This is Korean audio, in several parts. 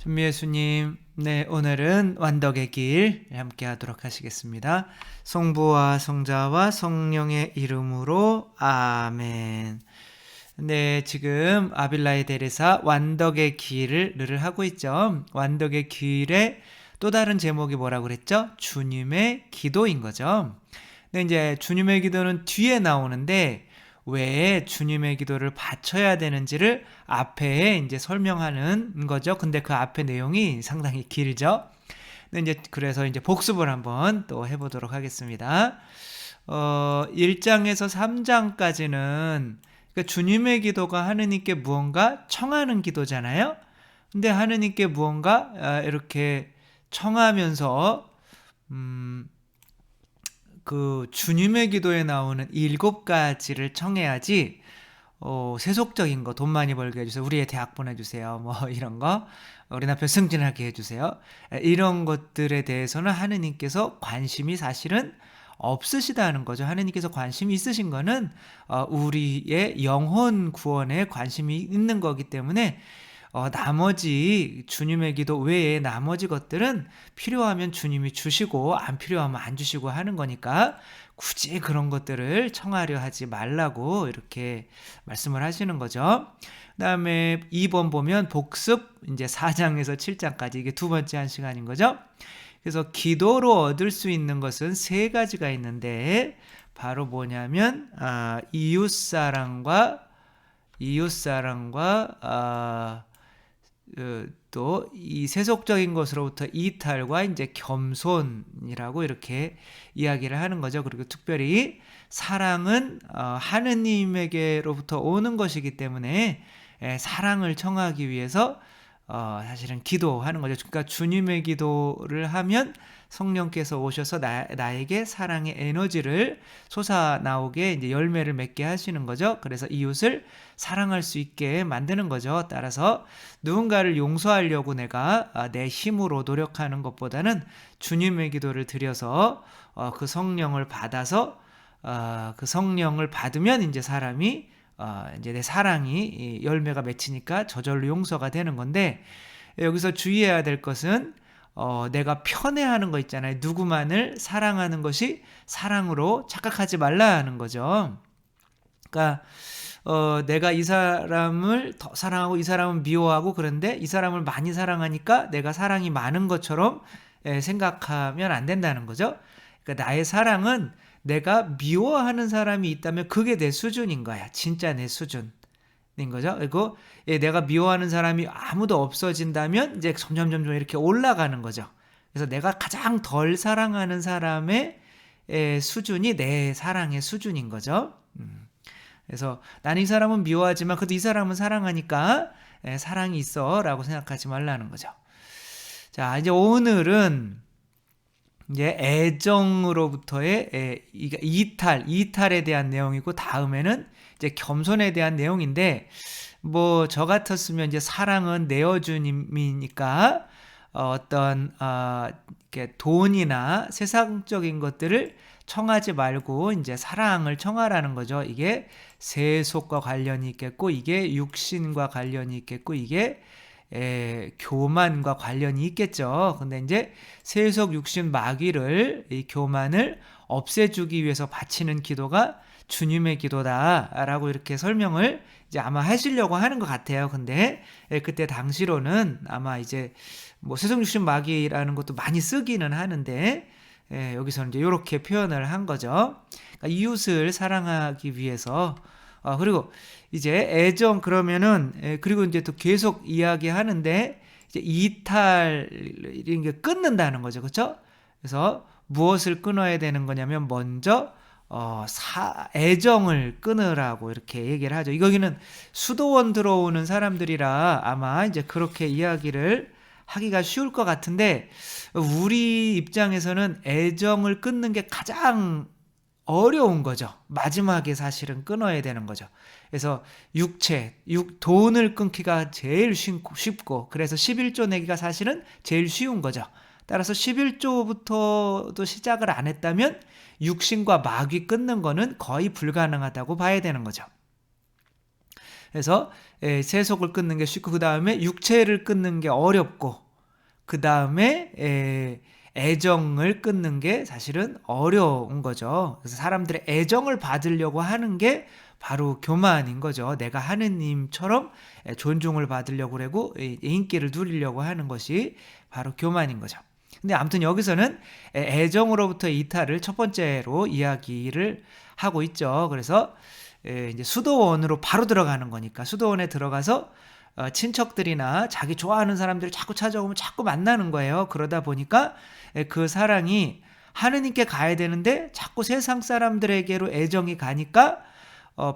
준미예수님, 네, 오늘은 완덕의 길 함께 하도록 하시겠습니다. 성부와 성자와 성령의 이름으로 아멘. 네, 지금 아빌라의 대리사 완덕의 길을 늘 하고 있죠. 완덕의 길의 또 다른 제목이 뭐라고 그랬죠? 주님의 기도인 거죠. 근데 이제 주님의 기도는 뒤에 나오는데 왜 주님의 기도를 바쳐야 되는지를 앞에 이제 설명하는 거죠. 근데 그 앞에 내용이 상당히 길죠. 근데 이제 그래서 이제 복습을 한번 또 해보도록 하겠습니다. 1장에서 3장까지는 그러니까 주님의 기도가 하느님께 무언가 청하는 기도잖아요. 근데 하느님께 무언가 이렇게 청하면서 그 주님의 기도에 나오는 7가지를 청해야지 세속적인 거, 돈 많이 벌게 해주세요, 우리 애 대학 보내주세요, 뭐 이런 거, 우리 남편 승진하게 해주세요, 이런 것들에 대해서는 하느님께서 관심이 사실은 없으시다는 거죠. 하느님께서 관심이 있으신 거는 우리의 영혼 구원에 관심이 있는 거기 때문에 나머지 주님의 기도 외에 나머지 것들은 필요하면 주님이 주시고 안 필요하면 안 주시고 하는 거니까 굳이 그런 것들을 청하려 하지 말라고 이렇게 말씀을 하시는 거죠. 그 다음에 2번 보면 복습, 이제 4장에서 7장까지 이게 두 번째 한 시간인 거죠. 그래서 기도로 얻을 수 있는 것은 3가지가 있는데 바로 뭐냐면 이웃사랑과 또 이 세속적인 것으로부터 이탈과 이제 겸손이라고 이렇게 이야기를 하는 거죠. 그리고 특별히 사랑은 하느님에게로부터 오는 것이기 때문에 사랑을 청하기 위해서 사실은 기도하는 거죠. 그러니까 주님의 기도를 하면 성령께서 오셔서 나에게 사랑의 에너지를 솟아나오게 이제 열매를 맺게 하시는 거죠. 그래서 이웃을 사랑할 수 있게 만드는 거죠. 따라서 누군가를 용서하려고 내가 내 힘으로 노력하는 것보다는 주님의 기도를 드려서 그 성령을 받아서 그 성령을 받으면 이제 사람이 이제 내 사랑이 열매가 맺히니까 저절로 용서가 되는 건데, 여기서 주의해야 될 것은 내가 편애하는 거 있잖아요. 누구만을 사랑하는 것이 사랑으로 착각하지 말라는 거죠. 그러니까 내가 이 사람을 더 사랑하고 이 사람은 미워하고, 그런데 이 사람을 많이 사랑하니까 내가 사랑이 많은 것처럼 생각하면 안 된다는 거죠. 그러니까 나의 사랑은 내가 미워하는 사람이 있다면 그게 내 수준인 거야. 진짜 내 수준인 거죠. 그리고 내가 미워하는 사람이 아무도 없어진다면 이제 점점 이렇게 올라가는 거죠. 그래서 내가 가장 덜 사랑하는 사람의 수준이 내 사랑의 수준인 거죠. 그래서 나는 이 사람은 미워하지만 그래도 이 사람은 사랑하니까 사랑이 있어 라고 생각하지 말라는 거죠. 자, 이제 오늘은 이제 애정으로부터의 이탈에 대한 내용이고, 다음에는 이제 겸손에 대한 내용인데, 뭐 저 같았으면 이제 사랑은 내어주님이니까 어떤 이렇게 돈이나 세상적인 것들을 청하지 말고 이제 사랑을 청하라는 거죠. 이게 세속과 관련이 있겠고, 이게 육신과 관련이 있겠고, 이게 교만과 관련이 있겠죠. 근데 이제 세속 육신 마귀를, 이 교만을 없애주기 위해서 바치는 기도가 주님의 기도다라고 이렇게 설명을 이제 아마 하시려고 하는 것 같아요. 근데 그때 당시로는 아마 이제 뭐 세속 육신 마귀라는 것도 많이 쓰기는 하는데 여기서는 이제 이렇게 표현을 한 거죠. 그러니까 이웃을 사랑하기 위해서. 그리고 이제 애정 그러면은 그리고 이제 또 계속 이야기하는데 이제 이탈 이런 게 끊는다는 거죠. 그렇죠? 그래서 무엇을 끊어야 되는 거냐면 먼저 애정을 끊으라고 이렇게 얘기를 하죠. 여기는 수도원 들어오는 사람들이라 아마 이제 그렇게 이야기를 하기가 쉬울 것 같은데, 우리 입장에서는 애정을 끊는 게 가장 어려운 거죠. 마지막에 사실은 끊어야 되는 거죠. 그래서 돈을 끊기가 제일 쉽고, 그래서 11조 내기가 사실은 제일 쉬운 거죠. 따라서 11조부터도 시작을 안 했다면 육신과 마귀 끊는 거는 거의 불가능하다고 봐야 되는 거죠. 그래서 세속을 끊는 게 쉽고 그 다음에 육체를 끊는 게 어렵고 그 다음에 애정을 끊는 게 사실은 어려운 거죠. 그래서 사람들의 애정을 받으려고 하는 게 바로 교만인 거죠. 내가 하느님처럼 존중을 받으려고 그러고 인기를 누리려고 하는 것이 바로 교만인 거죠. 근데 아무튼 여기서는 애정으로부터 이탈을 첫 번째로 이야기를 하고 있죠. 그래서 이제 수도원으로 바로 들어가는 거니까 수도원에 들어가서 친척들이나 자기 좋아하는 사람들이 자꾸 찾아오면 자꾸 만나는 거예요. 그러다 보니까 그 사랑이 하느님께 가야 되는데 자꾸 세상 사람들에게로 애정이 가니까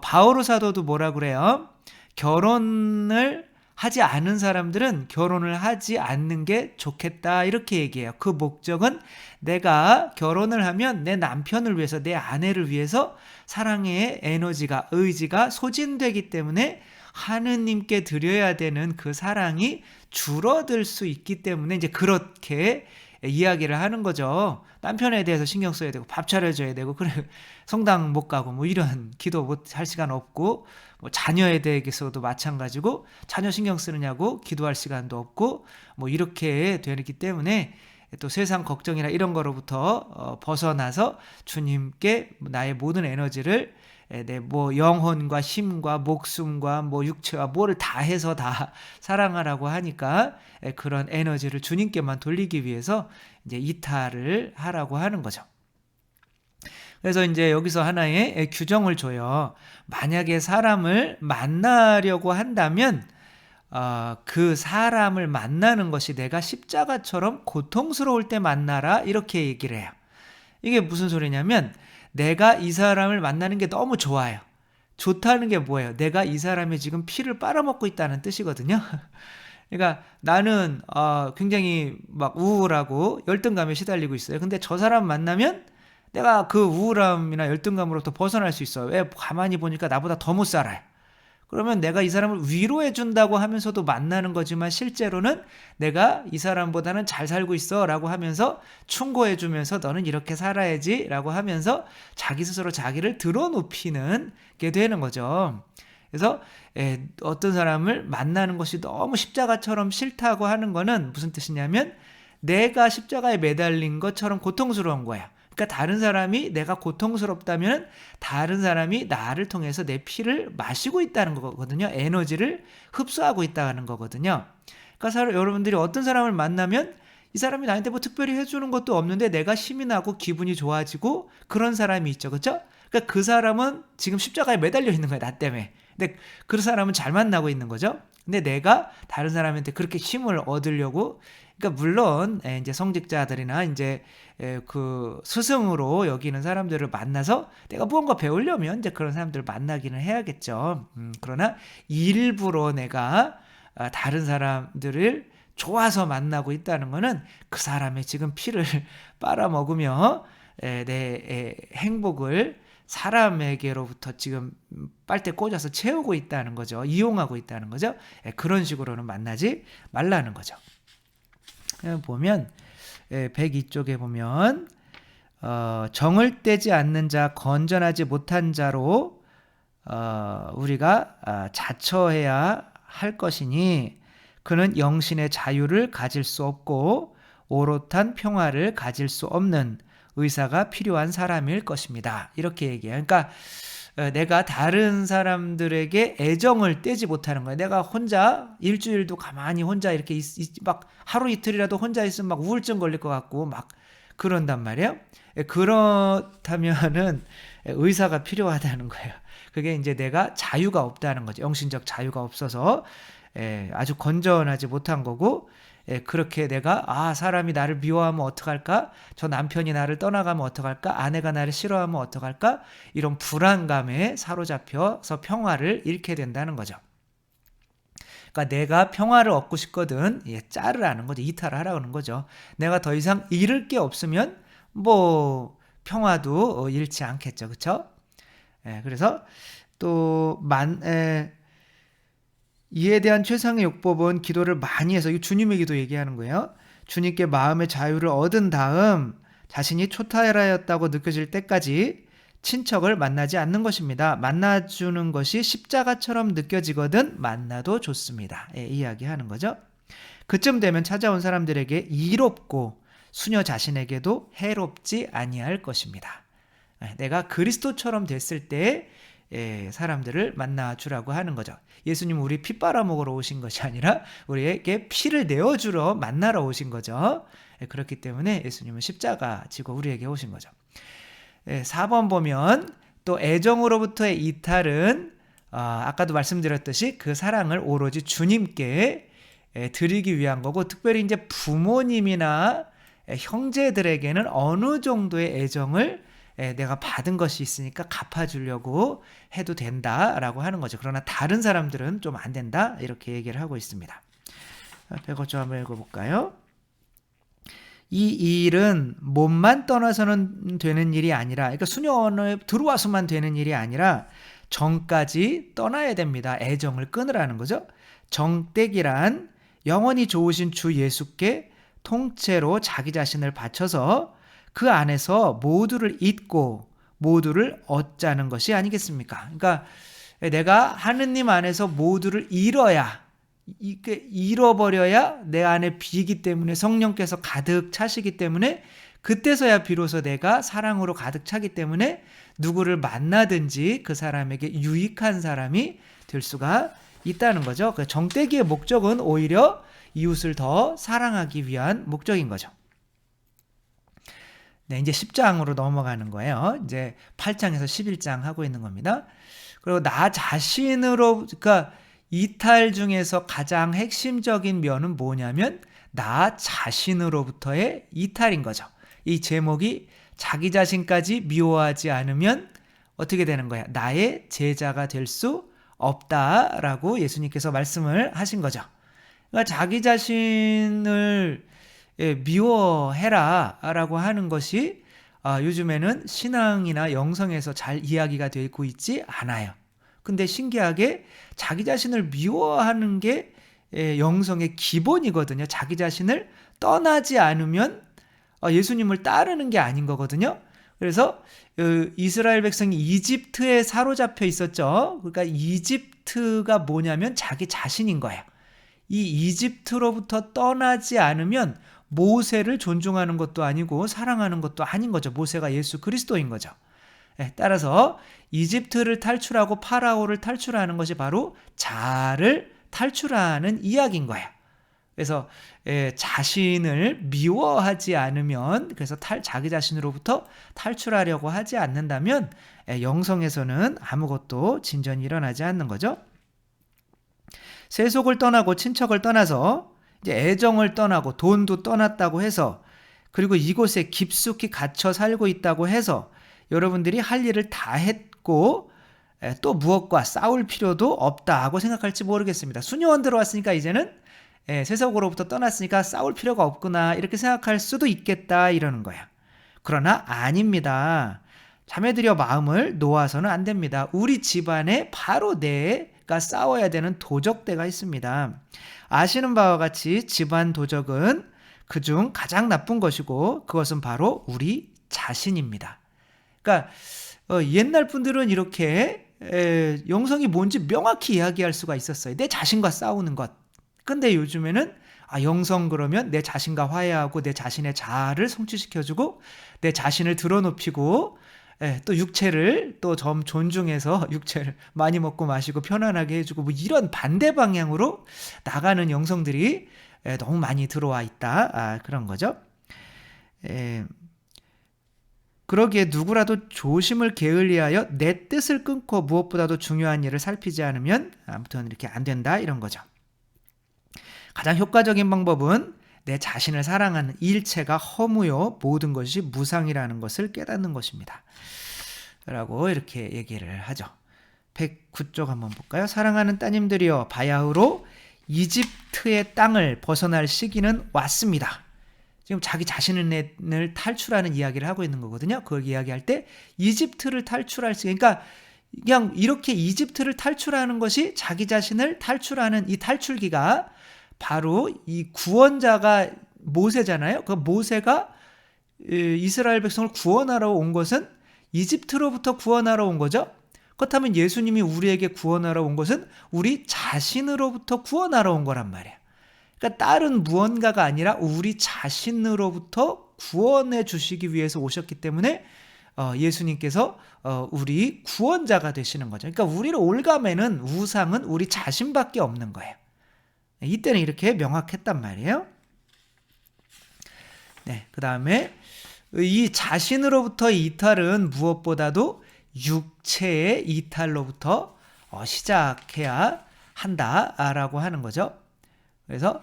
바오로 사도도 뭐라 그래요? 결혼을 하지 않은 사람들은 결혼을 하지 않는 게 좋겠다 이렇게 얘기해요. 그 목적은 내가 결혼을 하면 내 남편을 위해서 내 아내를 위해서 사랑의 에너지가 의지가 소진되기 때문에 하느님께 드려야 되는 그 사랑이 줄어들 수 있기 때문에 이제 그렇게 이야기를 하는 거죠. 남편에 대해서 신경 써야 되고 밥 차려줘야 되고 그래 성당 못 가고 뭐 이런 기도 못 할 시간 없고 뭐 자녀에 대해서도 마찬가지고 자녀 신경 쓰느냐고 기도할 시간도 없고 뭐 이렇게 되기 때문에 또 세상 걱정이나 이런 거로부터 벗어나서 주님께 나의 모든 에너지를 내 뭐 영혼과 힘과 목숨과 뭐 육체와 뭐를 다 해서 다 사랑하라고 하니까 그런 에너지를 주님께만 돌리기 위해서 이제 이탈을 하라고 하는 거죠. 그래서 이제 여기서 하나의 규정을 줘요. 만약에 사람을 만나려고 한다면 그 사람을 만나는 것이 내가 십자가처럼 고통스러울 때 만나라 이렇게 얘기를 해요. 이게 무슨 소리냐면 내가 이 사람을 만나는 게 너무 좋아요. 좋다는 게 뭐예요? 내가 이 사람의 지금 피를 빨아먹고 있다는 뜻이거든요. 그러니까 나는 굉장히 막 우울하고 열등감에 시달리고 있어요. 근데 저 사람 만나면 내가 그 우울함이나 열등감으로부터 벗어날 수 있어요. 왜? 가만히 보니까 나보다 더 못 살아요. 그러면 내가 이 사람을 위로해 준다고 하면서도 만나는 거지만 실제로는 내가 이 사람보다는 잘 살고 있어 라고 하면서 충고해 주면서 너는 이렇게 살아야지 라고 하면서 자기 스스로 자기를 드러눕히는 게 되는 거죠. 그래서 어떤 사람을 만나는 것이 너무 십자가처럼 싫다고 하는 거는 무슨 뜻이냐면 내가 십자가에 매달린 것처럼 고통스러운 거야. 그러니까 다른 사람이 내가 고통스럽다면 다른 사람이 나를 통해서 내 피를 마시고 있다는 거거든요. 에너지를 흡수하고 있다는 거거든요. 그러니까 여러분들이 어떤 사람을 만나면 이 사람이 나한테 뭐 특별히 해주는 것도 없는데 내가 힘이 나고 기분이 좋아지고 그런 사람이 있죠. 그렇죠? 그러니까 그 사람은 지금 십자가에 매달려 있는 거예요. 나 때문에. 근데 그 사람은 잘 만나고 있는 거죠. 근데 내가 다른 사람한테 그렇게 힘을 얻으려고 그러니까 물론 이제 성직자들이나 이제 그 스승으로 여기는 사람들을 만나서 내가 무언가 배우려면 이제 그런 사람들을 만나기는 해야겠죠. 그러나 일부러 내가 다른 사람들을 좋아서 만나고 있다는 거는 그 사람의 지금 피를 빨아먹으며 내 행복을 사람에게로부터 지금 빨대 꽂아서 채우고 있다는 거죠. 이용하고 있다는 거죠. 그런 식으로는 만나지 말라는 거죠. 보면 102쪽에 보면 정을 떼지 않는 자 건전하지 못한 자로 우리가 자처해야 할 것이니 그는 영신의 자유를 가질 수 없고 오롯한 평화를 가질 수 없는 의사가 필요한 사람일 것입니다. 이렇게 얘기해요. 그러니까 내가 다른 사람들에게 애정을 떼지 못하는 거예요. 내가 혼자 일주일도 가만히 혼자 이렇게 막 하루 이틀이라도 혼자 있으면 막 우울증 걸릴 것 같고 막 그런단 말이에요. 그렇다면은 의사가 필요하다는 거예요. 그게 이제 내가 자유가 없다는 거죠. 영신적 자유가 없어서 아주 건전하지 못한 거고 그렇게 내가 사람이 나를 미워하면 어떡할까? 저 남편이 나를 떠나가면 어떡할까? 아내가 나를 싫어하면 어떡할까? 이런 불안감에 사로잡혀서 평화를 잃게 된다는 거죠. 그러니까 내가 평화를 얻고 싶거든 자르라는 거죠. 이탈을 하라는 거죠. 내가 더 이상 잃을 게 없으면 뭐 평화도 잃지 않겠죠. 그렇죠? 그래서 또 이에 대한 최상의 요법은 기도를 많이 해서, 이거 주님의 기도 얘기하는 거예요. 주님께 마음의 자유를 얻은 다음 자신이 초탈하였다고 느껴질 때까지 친척을 만나지 않는 것입니다. 만나주는 것이 십자가처럼 느껴지거든 만나도 좋습니다. 이야기하는 거죠. 그쯤 되면 찾아온 사람들에게 이롭고 수녀 자신에게도 해롭지 아니할 것입니다. 내가 그리스도처럼 됐을 때 사람들을 만나주라고 하는 거죠. 예수님은 우리 피 빨아먹으러 오신 것이 아니라 우리에게 피를 내어주러 만나러 오신 거죠. 그렇기 때문에 예수님은 십자가 지고 우리에게 오신 거죠. 4번 보면 또 애정으로부터의 이탈은 아까도 말씀드렸듯이 그 사랑을 오로지 주님께 드리기 위한 거고, 특별히 이제 부모님이나 형제들에게는 어느 정도의 애정을 내가 받은 것이 있으니까 갚아주려고 해도 된다라고 하는 거죠. 그러나 다른 사람들은 좀 안 된다 이렇게 얘기를 하고 있습니다. 100호 한번 읽어볼까요? 이 일은 몸만 떠나서는 되는 일이 아니라, 그러니까 수녀원에 들어와서만 되는 일이 아니라 정까지 떠나야 됩니다. 애정을 끊으라는 거죠. 정댁이란 영원히 좋으신 주 예수께 통째로 자기 자신을 바쳐서 그 안에서 모두를 잊고 모두를 얻자는 것이 아니겠습니까? 그러니까 내가 하느님 안에서 모두를 잃어버려야 내 안에 비기 때문에, 성령께서 가득 차시기 때문에 그때서야 비로소 내가 사랑으로 가득 차기 때문에 누구를 만나든지 그 사람에게 유익한 사람이 될 수가 있다는 거죠. 정떼기의 목적은 오히려 이웃을 더 사랑하기 위한 목적인 거죠. 네, 이제 10장으로 넘어가는 거예요. 이제 8장에서 11장 하고 있는 겁니다. 그리고 나 자신으로, 그러니까 이탈 중에서 가장 핵심적인 면은 뭐냐면 나 자신으로부터의 이탈인 거죠. 이 제목이 자기 자신까지 미워하지 않으면 어떻게 되는 거야? 나의 제자가 될 수 없다라고 예수님께서 말씀을 하신 거죠. 그러니까 자기 자신을 미워해라 라고 하는 것이 요즘에는 신앙이나 영성에서 잘 이야기가 되고 있지 않아요. 근데 신기하게 자기 자신을 미워하는 게 영성의 기본이거든요. 자기 자신을 떠나지 않으면 예수님을 따르는 게 아닌 거거든요. 그래서 이스라엘 백성이 이집트에 사로잡혀 있었죠. 그러니까 이집트가 뭐냐면 자기 자신인 거예요. 이 이집트로부터 떠나지 않으면 모세를 존중하는 것도 아니고 사랑하는 것도 아닌 거죠. 모세가 예수 그리스도인 거죠. 따라서 이집트를 탈출하고 파라오를 탈출하는 것이 바로 자아를 탈출하는 이야기인 거예요. 그래서 자신을 미워하지 않으면, 그래서 자기 자신으로부터 탈출하려고 하지 않는다면 영성에서는 아무것도 진전이 일어나지 않는 거죠. 세속을 떠나고 친척을 떠나서 이제 애정을 떠나고 돈도 떠났다고 해서, 그리고 이곳에 깊숙이 갇혀 살고 있다고 해서 여러분들이 할 일을 다 했고 또 무엇과 싸울 필요도 없다 하고 생각할지 모르겠습니다. 수녀원 들어왔으니까 이제는 세속으로부터 떠났으니까 싸울 필요가 없구나 이렇게 생각할 수도 있겠다 이러는 거야. 그러나 아닙니다. 자매들여 마음을 놓아서는 안 됩니다. 우리 집안에 바로 내가 싸워야 되는 도적대가 있습니다. 아시는 바와 같이 집안 도적은 그중 가장 나쁜 것이고 그것은 바로 우리 자신입니다. 그러니까 옛날 분들은 이렇게 영성이 뭔지 명확히 이야기할 수가 있었어요. 내 자신과 싸우는 것. 근데 요즘에는 영성 그러면 내 자신과 화해하고 내 자신의 자아를 성취시켜주고 내 자신을 드러높이고 또 육체를 또 좀 존중해서 육체를 많이 먹고 마시고 편안하게 해주고 뭐 이런 반대 방향으로 나가는 영성들이 너무 많이 들어와 있다. 그런 거죠. 그러기에 누구라도 조심을 게을리하여 내 뜻을 끊고 무엇보다도 중요한 일을 살피지 않으면 아무튼 이렇게 안 된다 이런 거죠. 가장 효과적인 방법은 내 자신을 사랑하는 일체가 허무요 모든 것이 무상이라는 것을 깨닫는 것입니다. 라고 이렇게 얘기를 하죠. 109쪽 한번 볼까요? 사랑하는 따님들이여 바야흐로 이집트의 땅을 벗어날 시기는 왔습니다. 지금 자기 자신을 탈출하는 이야기를 하고 있는 거거든요. 그걸 이야기할 때 이집트를 탈출할 수, 그러니까 그냥 이렇게 이집트를 탈출하는 것이 자기 자신을 탈출하는 이 탈출기가 바로 이 구원자가 모세잖아요. 그 모세가 이스라엘 백성을 구원하러 온 것은 이집트로부터 구원하러 온 거죠. 그렇다면 예수님이 우리에게 구원하러 온 것은 우리 자신으로부터 구원하러 온 거란 말이에요. 그러니까 다른 무언가가 아니라 우리 자신으로부터 구원해 주시기 위해서 오셨기 때문에 예수님께서 우리 구원자가 되시는 거죠. 그러니까 우리를 올가매는 우상은 우리 자신밖에 없는 거예요. 이때는 이렇게 명확했단 말이에요. 네, 그 다음에 이 자신으로부터의 이탈은 무엇보다도 육체의 이탈로부터 시작해야 한다라고 하는 거죠. 그래서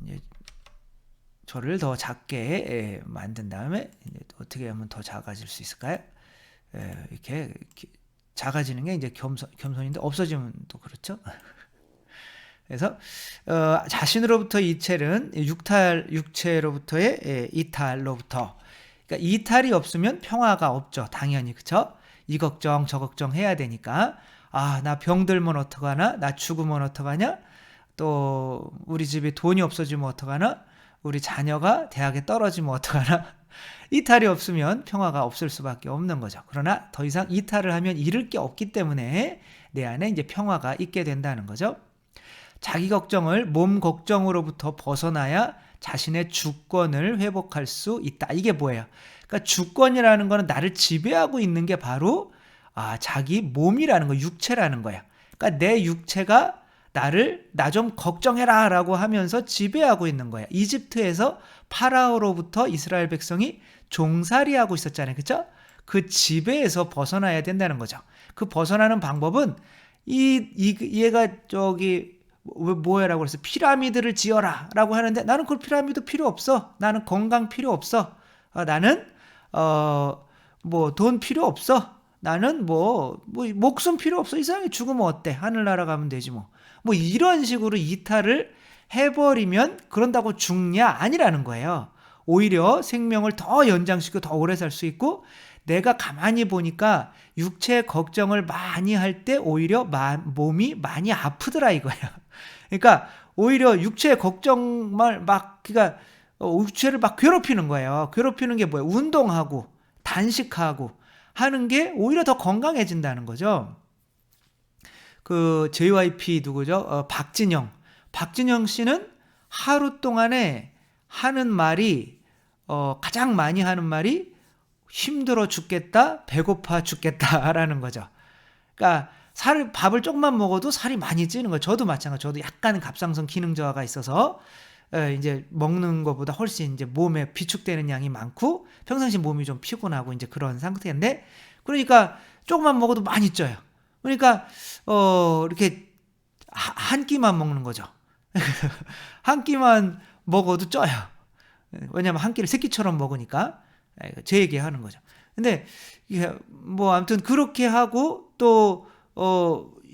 이제 저를 더 작게 만든 다음에 이제 어떻게 하면 더 작아질 수 있을까요? 이렇게 작아지는 게 이제 겸손인데 없어지면 또 그렇죠. 그래서 자신으로부터 이탈은 육체로부터의 이탈로부터. 그러니까 이탈이 없으면 평화가 없죠. 당연히 그렇죠. 이 걱정 저 걱정 해야 되니까 나 병들면 어떡하나, 나 죽으면 어떡하냐, 또 우리 집에 돈이 없어지면 어떡하나, 우리 자녀가 대학에 떨어지면 어떡하나. 이탈이 없으면 평화가 없을 수밖에 없는 거죠. 그러나 더 이상 이탈을 하면 잃을 게 없기 때문에 내 안에 이제 평화가 있게 된다는 거죠. 자기 걱정을 몸 걱정으로부터 벗어나야 자신의 주권을 회복할 수 있다. 이게 뭐예요? 그러니까 주권이라는 거는 나를 지배하고 있는 게 바로 자기 몸이라는 거, 육체라는 거야. 그러니까 내 육체가 나를 나 좀 걱정해라 라고 하면서 지배하고 있는 거야. 이집트에서 파라오로부터 이스라엘 백성이 종살이하고 있었잖아요. 그렇죠? 그 지배에서 벗어나야 된다는 거죠. 그 벗어나는 방법은 얘가 뭐야라고 그래서 피라미드를 지어라 라고 하는데 나는 그 피라미드 필요 없어. 나는 건강 필요 없어. 나는 돈 필요 없어. 나는 목숨 필요 없어. 이상하게 죽으면 어때? 하늘나라 가면 되지 뭐. 이런 식으로 이탈을 해버리면 그런다고 죽냐? 아니라는 거예요. 오히려 생명을 더 연장시키고 더 오래 살 수 있고, 내가 가만히 보니까 육체 걱정을 많이 할 때 오히려 몸이 많이 아프더라 이거예요. 그러니까 오히려 육체 걱정을 그러니까 육체를 막 괴롭히는 거예요. 괴롭히는 게 뭐예요? 운동하고 단식하고 하는 게 오히려 더 건강해진다는 거죠. 그 JYP 누구죠? 박진영 씨는 하루 동안에 하는 말이 가장 많이 하는 말이 힘들어 죽겠다, 배고파 죽겠다라는 거죠. 그러니까 밥을 조금만 먹어도 살이 많이 찌는 거예요. 저도 마찬가지. 저도 약간 갑상선 기능 저하가 있어서 이제 먹는 것보다 훨씬 이제 몸에 비축되는 양이 많고 평상시 몸이 좀 피곤하고 이제 그런 상태인데, 그러니까 조금만 먹어도 많이 쪄요. 그러니까 이렇게 한 끼만 먹는 거죠. 한 끼만 먹어도 쪄요. 왜냐하면 한 끼를 세 끼처럼 먹으니까. 제 얘기하는 거죠. 근데 아무튼 그렇게 하고 또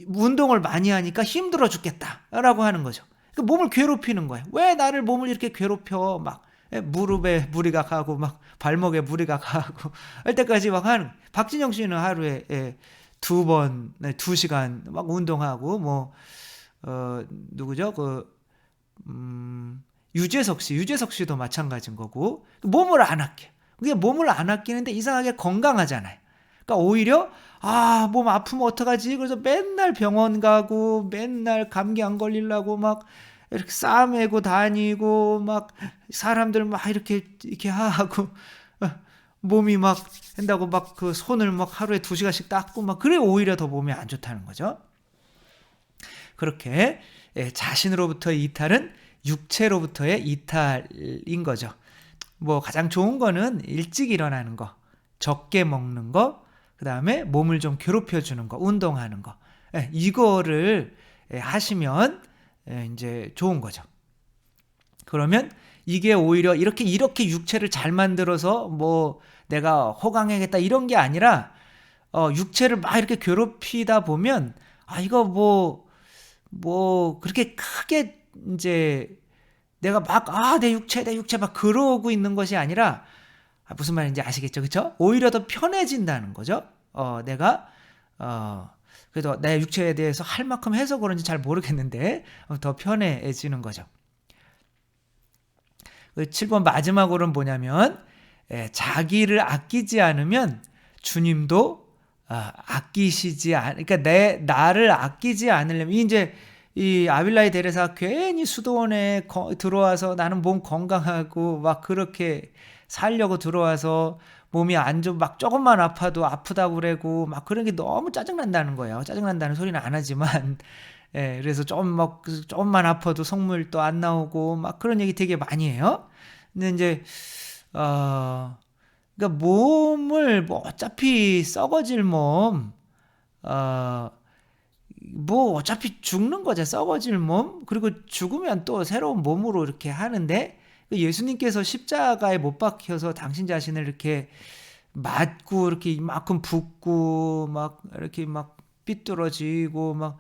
운동을 많이 하니까 힘들어 죽겠다라고 하는 거죠. 그러니까 몸을 괴롭히는 거예요. 왜 몸을 이렇게 괴롭혀? 막 무릎에 무리가 가고 막 발목에 무리가 가고 할 때까지 막 하는. 박진영 씨는 하루에 2번 2시간 막 운동하고 누구죠? 유재석 씨도 마찬가지인 거고, 몸을 안 아껴. 그게 몸을 안 아끼는데 이상하게 건강하잖아요. 그러니까 오히려 몸 아프면 어떡하지? 그래서 맨날 병원 가고 맨날 감기 안 걸리려고 막 이렇게 싸매고 다니고 막 사람들 막 이렇게 하고 몸이 막 한다고 막 그 손을 막 하루에 2시간씩 닦고 막 그래 오히려 더 몸이 안 좋다는 거죠. 그렇게 자신으로부터의 이탈은 육체로부터의 이탈인 거죠. 가장 좋은 거는 일찍 일어나는 거, 적게 먹는 거, 그 다음에 몸을 좀 괴롭혀주는 거, 운동하는 거. 이거를 하시면 이제 좋은 거죠. 그러면 이게 오히려 이렇게 육체를 잘 만들어서 내가 호강하겠다 이런 게 아니라 육체를 막 이렇게 괴롭히다 보면 이거 그렇게 크게 이제 내가 막 내 육체 막 그러고 있는 것이 아니라 무슨 말인지 아시겠죠? 그렇죠? 오히려 더 편해진다는 거죠. 내가 그래도 내 육체에 대해서 할 만큼 해서 그런지 잘 모르겠는데 더 편해지는 거죠. 7번 마지막으로는 뭐냐면 자기를 아끼지 않으면 주님도 아끼시지 그러니까 나를 아끼지 않으려면 이제 이 아빌라의 데레사 괜히 수도원에 들어와서 나는 몸 건강하고 막 그렇게 살려고 들어와서 몸이 안 좋고 막 조금만 아파도 아프다고 그러고 막 그런 게 너무 짜증난다는 거예요. 짜증난다는 소리는 안 하지만 그래서 조금만 아파도 성물도 안 나오고 막 그런 얘기 되게 많이 해요. 근데 이제 그러니까 몸을 뭐 어차피 썩어질 몸 뭐 어차피 죽는 거죠. 썩어질 몸. 그리고 죽으면 또 새로운 몸으로 이렇게 하는데 예수님께서 십자가에 못 박혀서 당신 자신을 이렇게 맞고 이렇게 이만큼 붓고 막 이렇게 막 삐뚤어지고 막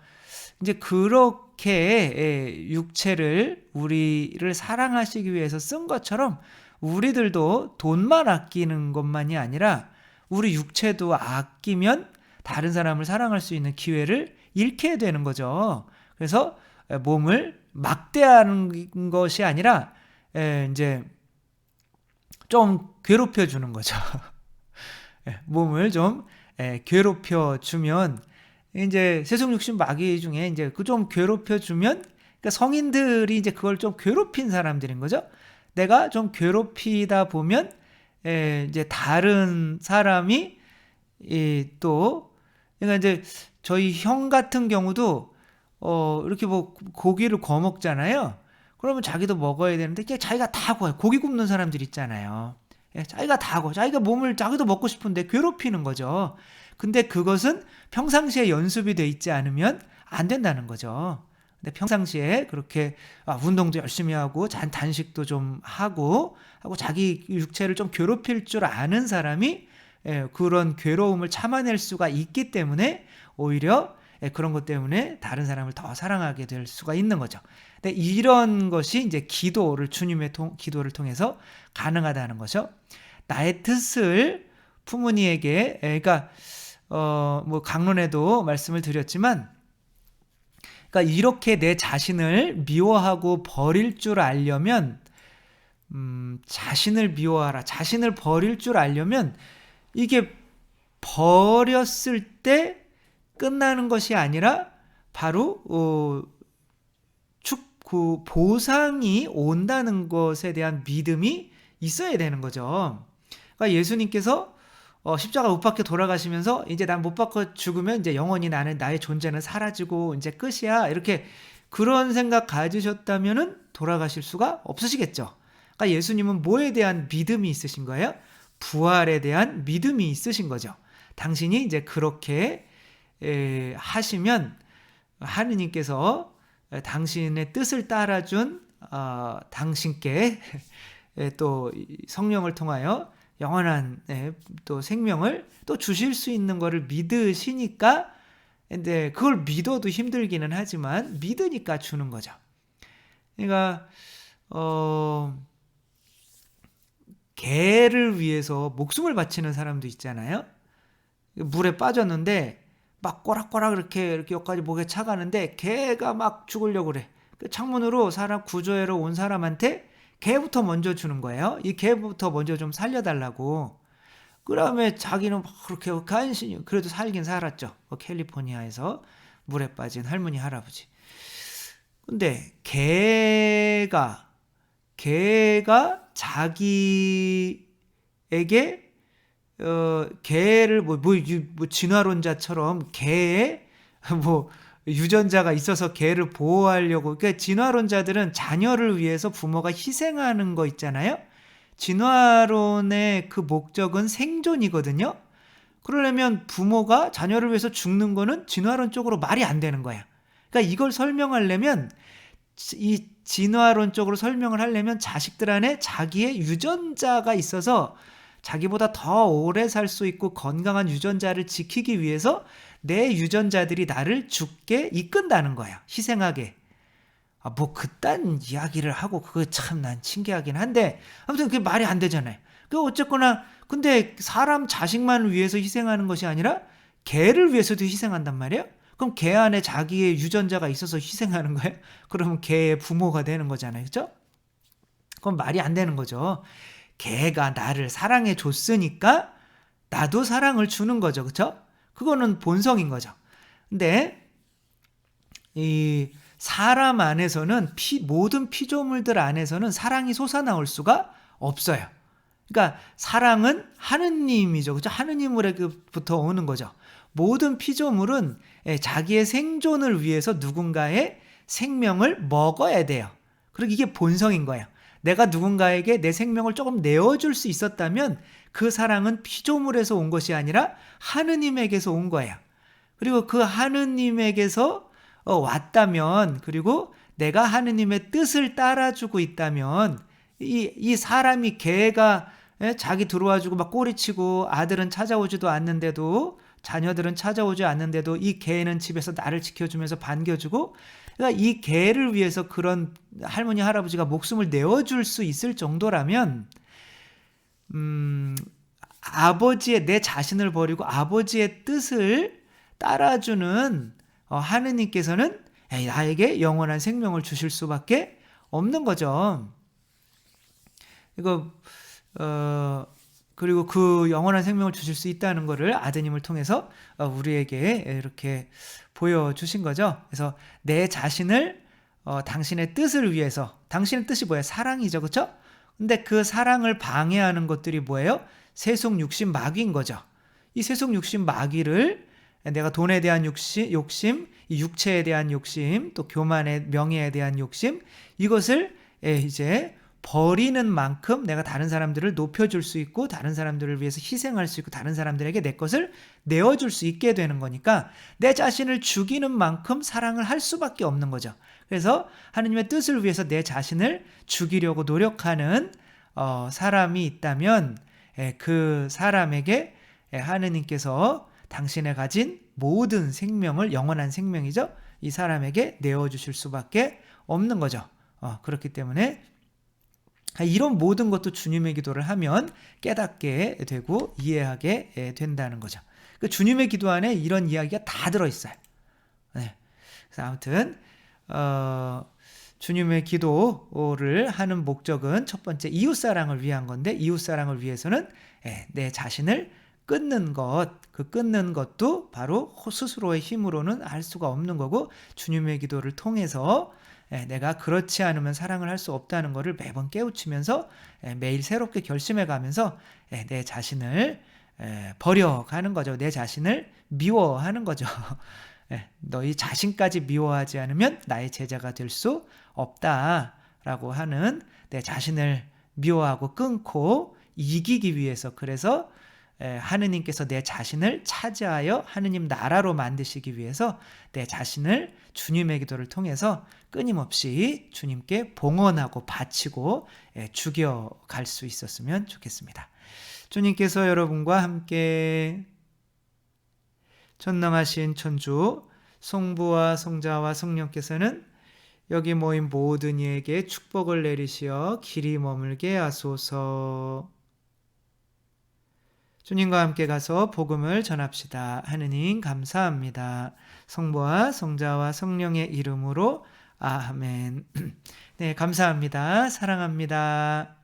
이제 그렇게 육체를 우리를 사랑하시기 위해서 쓴 것처럼 우리들도 돈만 아끼는 것만이 아니라 우리 육체도 아끼면 다른 사람을 사랑할 수 있는 기회를 잃게 되는 거죠. 그래서 몸을 막대하는 것이 아니라 이제 좀 괴롭혀 주는 거죠. 몸을 좀 괴롭혀 주면 이제 세속육신 마귀 중에 이제 그 좀 괴롭혀 주면 그러니까 성인들이 이제 그걸 좀 괴롭힌 사람들인 거죠. 내가 좀 괴롭히다 보면 이제 다른 사람이 또 그러니까 이제 저희 형 같은 경우도 이렇게 뭐 고기를 구워 먹잖아요. 그러면 자기도 먹어야 되는데 그냥 자기가 다 구워요. 고기 굽는 사람들 있잖아요. 자기가 다 구워. 자기가 몸을 자기도 먹고 싶은데 괴롭히는 거죠. 근데 그것은 평상시에 연습이 돼 있지 않으면 안 된다는 거죠. 근데 평상시에 그렇게 운동도 열심히 하고 단식도 좀 하고 자기 육체를 좀 괴롭힐 줄 아는 사람이 그런 괴로움을 참아낼 수가 있기 때문에 오히려 그런 것 때문에 다른 사람을 더 사랑하게 될 수가 있는 거죠. 근데 이런 것이 이제 주님의 기도를 통해서 가능하다는 거죠. 나의 뜻을 부모니에게, 그러니까 뭐 강론에도 말씀을 드렸지만, 그러니까 이렇게 내 자신을 미워하고 버릴 줄 알려면, 자신을 미워하라, 자신을 버릴 줄 알려면 이게 버렸을 때 끝나는 것이 아니라 바로 그 보상이 온다는 것에 대한 믿음이 있어야 되는 거죠. 그러니까 예수님께서 십자가 못 박혀 돌아가시면서 이제 난 못 박혀 죽으면 이제 영원히 나의 존재는 사라지고 이제 끝이야, 이렇게 그런 생각 가지셨다면은 돌아가실 수가 없으시겠죠. 그러니까 예수님은 뭐에 대한 믿음이 있으신 거예요? 부활에 대한 믿음이 있으신 거죠. 당신이 이제 그렇게 하시면 하느님께서 당신의 뜻을 따라준 당신께 또 성령을 통하여 영원한 또 생명을 또 주실 수 있는 것을 믿으시니까, 근데 그걸 믿어도 힘들기는 하지만 믿으니까 주는 거죠. 그러니까 개를 위해서 목숨을 바치는 사람도 있잖아요. 물에 빠졌는데 막 꼬락꼬락 이렇게 여기까지 목에 차가는데 개가 막 죽으려고 그래. 그 창문으로 사람 구조하러 온 사람한테 개부터 먼저 주는 거예요. 이 개부터 먼저 좀 살려달라고. 그다음에 자기는 막 그렇게 간신히 그래도 살긴 살았죠. 캘리포니아에서 물에 빠진 할머니 할아버지. 근데 개가 자기에게 개를 뭐 진화론자처럼 개에 뭐 유전자가 있어서 개를 보호하려고, 그러니까 진화론자들은 자녀를 위해서 부모가 희생하는 거 있잖아요. 진화론의 그 목적은 생존이거든요. 그러려면 부모가 자녀를 위해서 죽는 거는 진화론적으로 말이 안 되는 거야. 그러니까 이걸 설명하려면, 이 진화론적으로 설명을 하려면 자식들 안에 자기의 유전자가 있어서 자기보다 더 오래 살 수 있고 건강한 유전자를 지키기 위해서 내 유전자들이 나를 죽게 이끈다는 거야. 희생하게. 뭐 그딴 이야기를 하고 그거 참 난 신기하긴 한데, 아무튼 그게 말이 안 되잖아요. 그 어쨌거나 근데 사람 자식만을 위해서 희생하는 것이 아니라 개를 위해서도 희생한단 말이에요. 그럼 개 안에 자기의 유전자가 있어서 희생하는 거예요? 그러면 개의 부모가 되는 거잖아요. 그렇죠? 그건 말이 안 되는 거죠. 개가 나를 사랑해 줬으니까 나도 사랑을 주는 거죠. 그렇죠? 그거는 본성인 거죠. 근데 이 사람 안에서는 모든 피조물들 안에서는 사랑이 솟아나올 수가 없어요. 그러니까 사랑은 하느님이죠. 그죠? 하느님으로부터 오는 거죠. 모든 피조물은 자기의 생존을 위해서 누군가의 생명을 먹어야 돼요. 그리고 이게 본성인 거예요. 내가 누군가에게 내 생명을 조금 내어줄 수 있었다면 그 사랑은 피조물에서 온 것이 아니라 하느님에게서 온 거예요. 그리고 그 하느님에게서 왔다면, 그리고 내가 하느님의 뜻을 따라주고 있다면, 이 사람이 개가 자기 들어와주고 막 꼬리치고 아들은 찾아오지도 않는데도, 자녀들은 찾아오지 않는데도 이 개는 집에서 나를 지켜주면서 반겨주고, 그러니까 이 개를 위해서 그런 할머니 할아버지가 목숨을 내어줄 수 있을 정도라면 아버지의, 내 자신을 버리고 아버지의 뜻을 따라주는 하느님께서는 나에게 영원한 생명을 주실 수밖에 없는 거죠. 이거 그리고 그 영원한 생명을 주실 수 있다는 것을 아드님을 통해서 우리에게 이렇게 보여주신 거죠. 그래서 내 자신을 당신의 뜻을 위해서, 당신의 뜻이 뭐예요? 사랑이죠. 그렇죠? 근데 그 사랑을 방해하는 것들이 뭐예요? 세속 육신 마귀인 거죠. 이 세속 육신 마귀를 내가 돈에 대한 욕심, 이 육체에 대한 욕심, 또 교만의 명예에 대한 욕심, 이것을 이제 버리는 만큼 내가 다른 사람들을 높여줄 수 있고 다른 사람들을 위해서 희생할 수 있고 다른 사람들에게 내 것을 내어줄 수 있게 되는 거니까 내 자신을 죽이는 만큼 사랑을 할 수밖에 없는 거죠. 그래서 하느님의 뜻을 위해서 내 자신을 죽이려고 노력하는 사람이 있다면 그 사람에게 하느님께서 당신의 가진 모든 생명을, 영원한 생명이죠, 이 사람에게 내어주실 수밖에 없는 거죠. 그렇기 때문에 이런 모든 것도 주님의 기도를 하면 깨닫게 되고 이해하게 된다는 거죠. 그 주님의 기도 안에 이런 이야기가 다 들어있어요. 네. 그래서 아무튼 주님의 기도를 하는 목적은 첫 번째 이웃사랑을 위한 건데, 이웃사랑을 위해서는 내 자신을 끊는 것, 그 끊는 것도 바로 스스로의 힘으로는 할 수가 없는 거고, 주님의 기도를 통해서 내가 그렇지 않으면 사랑을 할 수 없다는 것을 매번 깨우치면서 매일 새롭게 결심해 가면서 내 자신을 버려가는 거죠. 내 자신을 미워하는 거죠. 너희 자신까지 미워하지 않으면 나의 제자가 될 수 없다라고 하는, 내 자신을 미워하고 끊고 이기기 위해서, 그래서 하느님께서 내 자신을 차지하여 하느님 나라로 만드시기 위해서 내 자신을 주님의 기도를 통해서 끊임없이 주님께 봉헌하고 바치고 죽여갈 수 있었으면 좋겠습니다. 주님께서 여러분과 함께 전능하신 천주 성부와 성자와 성령께서는 여기 모인 모든 이에게 축복을 내리시어 길이 머물게 하소서. 주님과 함께 가서 복음을 전합시다. 하느님 감사합니다. 성부와 성자와 성령의 이름으로 아멘. 네, 감사합니다. 사랑합니다.